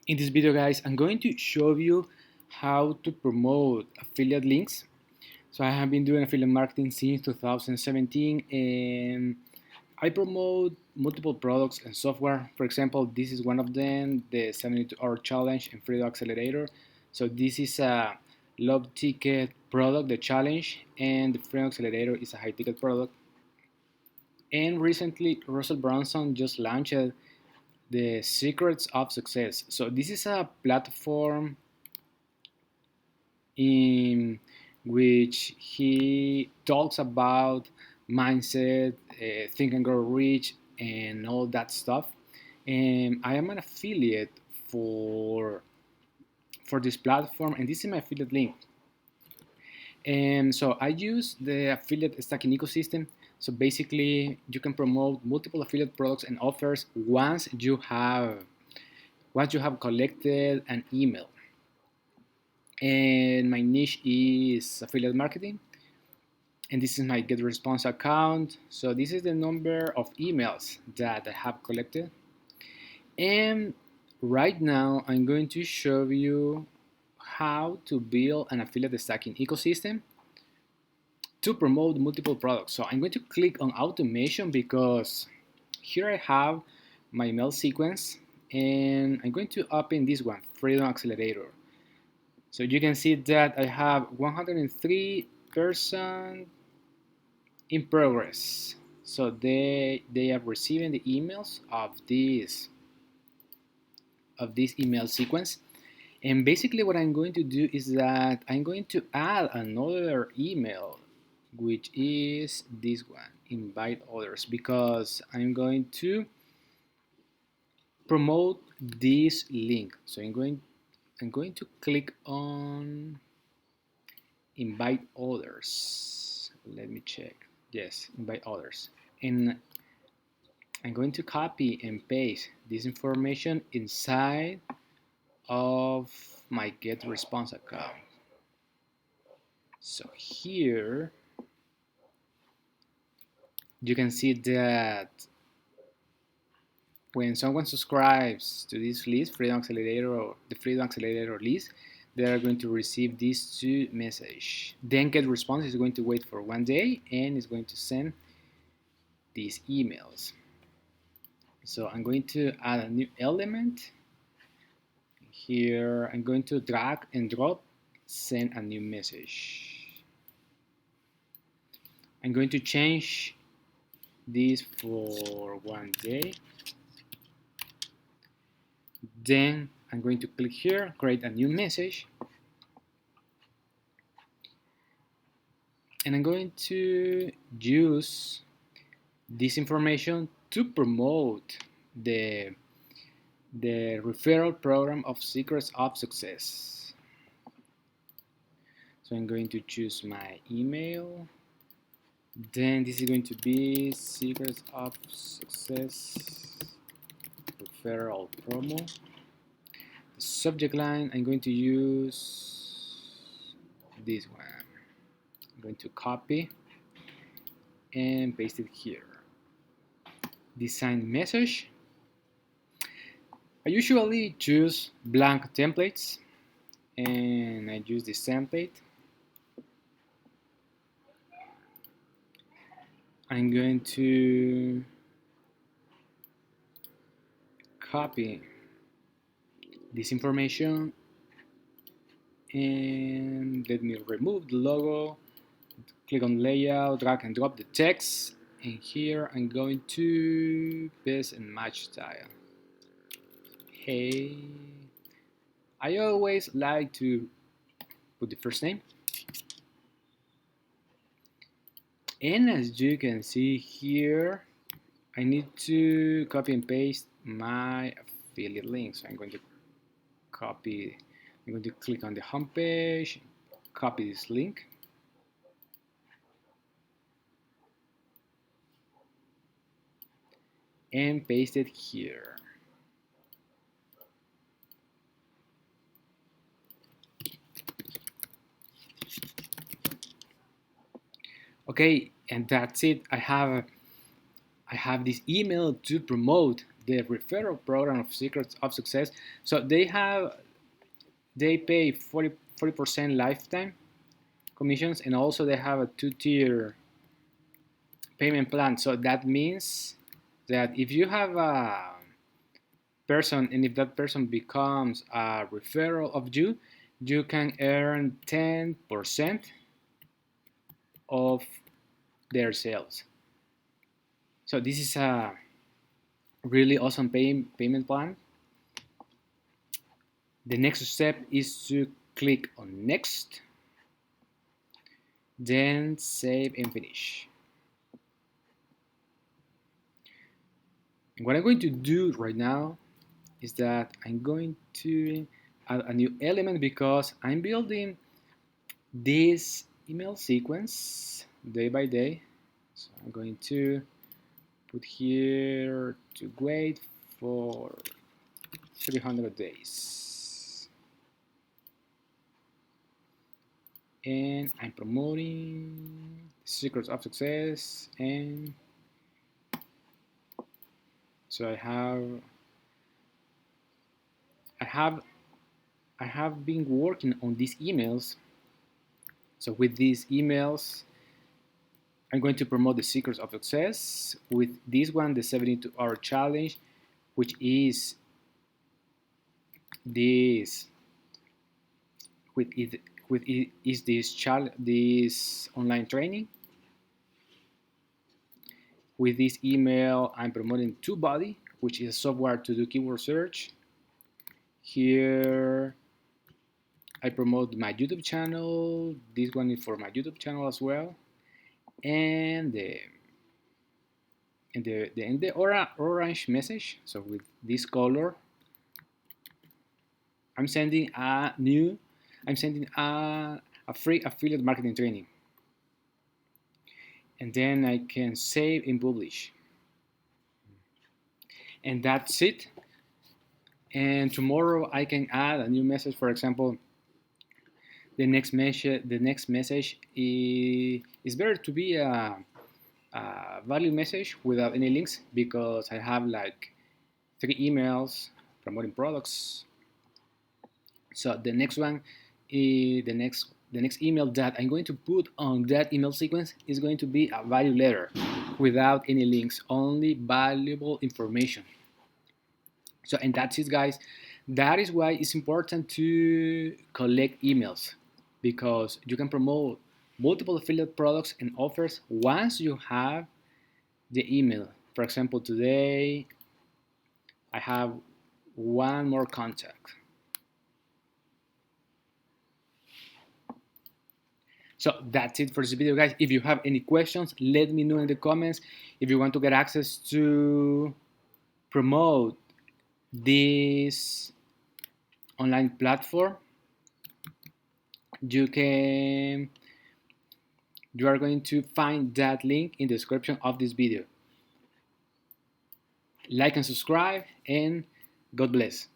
In this video, guys, I'm going to show you how to promote affiliate links. So I have been doing affiliate marketing since 2017, and I promote multiple products and software. For example, this is one of them, the 72-hour challenge and Freedom Accelerator. So this is a low ticket product, the challenge, and the Freedom Accelerator is a high ticket product. And recently, Russell Brunson just launched the Secrets of Success. So this is a platform in which he talks about mindset, think and grow rich, and all that stuff. And I am an affiliate for for this platform, and this is my affiliate link. And so I use the affiliate stacking ecosystem. So basically, you can promote multiple affiliate products and offers once you have collected an email. And my niche is affiliate marketing, and this is my get response account. So this is the number of emails that I have collected, and right now I'm going to show you how to build an affiliate stacking ecosystem to promote multiple products. So I'm going to click on automation because here I have my email sequence, and I'm going to open this one, Freedom Accelerator. So you can see that I have 103% in progress. So they are receiving the emails of this email sequence. And basically what I'm going to do is that I'm going to add another email, which is this one, invite others, because I'm going to promote this link. So I'm going to click on invite others. Let me check. Yes, invite others. And I'm going to copy and paste this information inside of my get response account. So here you can see that when someone subscribes to this list, Freedom Accelerator or the Freedom Accelerator list, they are going to receive these two messages. Then get response is going to wait for 1 day and is going to send these emails. So I'm going to add a new element. Here I'm going to drag and drop, send a new message. I'm going to change this for 1 day. Then I'm going to click here, create a new message. And I'm going to use this information to promote the referral program of Secrets of Success. So I'm going to choose my email. Then this is going to be Secrets of Success referral promo. The subject line, I'm going to use this one. I'm going to copy and paste it here. Design message. I usually choose blank templates, and I use this template. I'm going to copy this information and let me remove the logo, click on layout, drag and drop the text, and here I'm going to paste and match style. Hey, I always like to put the first name, and as you can see here, I need to copy and paste my affiliate link. So I'm going to click on the home page, copy this link, and paste it here. Okay, and that's it. I I have this email to promote the referral program of Secrets of Success. So they pay 40% lifetime commissions, and also they have a two-tier payment plan. So that means that if you have a person and if that person becomes a referral of you, you can earn 10% of their sales. So this is a really awesome payment plan. The next step is to click on next, then save and finish. And what I'm going to do right now is that I'm going to add a new element because I'm building this email sequence day by day. So I'm going to put here to wait for 300 days. And I'm promoting Secrets of Success, and so I have been working on these emails. So with these emails, I'm going to promote the Secrets of Success. With this one, the 72-hour challenge, which is this this online training. With this email, I'm promoting TubeBuddy, which is a software to do keyword search. Here, I promote my YouTube channel. This one is for my YouTube channel as well. And the orange message. So with this color, I'm sending a free affiliate marketing training. And then I can save and publish. And that's it. And tomorrow I can add a new message. For example, the next message is better to be a value message without any links, because I have like 3 emails promoting products. So the next one is the next email that I'm going to put on that email sequence is going to be a value letter without any links, only valuable information. So, and that's it, guys. That is why it's important to collect emails, because you can promote multiple affiliate products and offers once you have the email. For example, today I have one more contact. So that's it for this video, guys. If you have any questions, let me know in the comments. If you want to get access to promote this online platform, you are going to find that link in the description of this video. Like and subscribe, and God bless.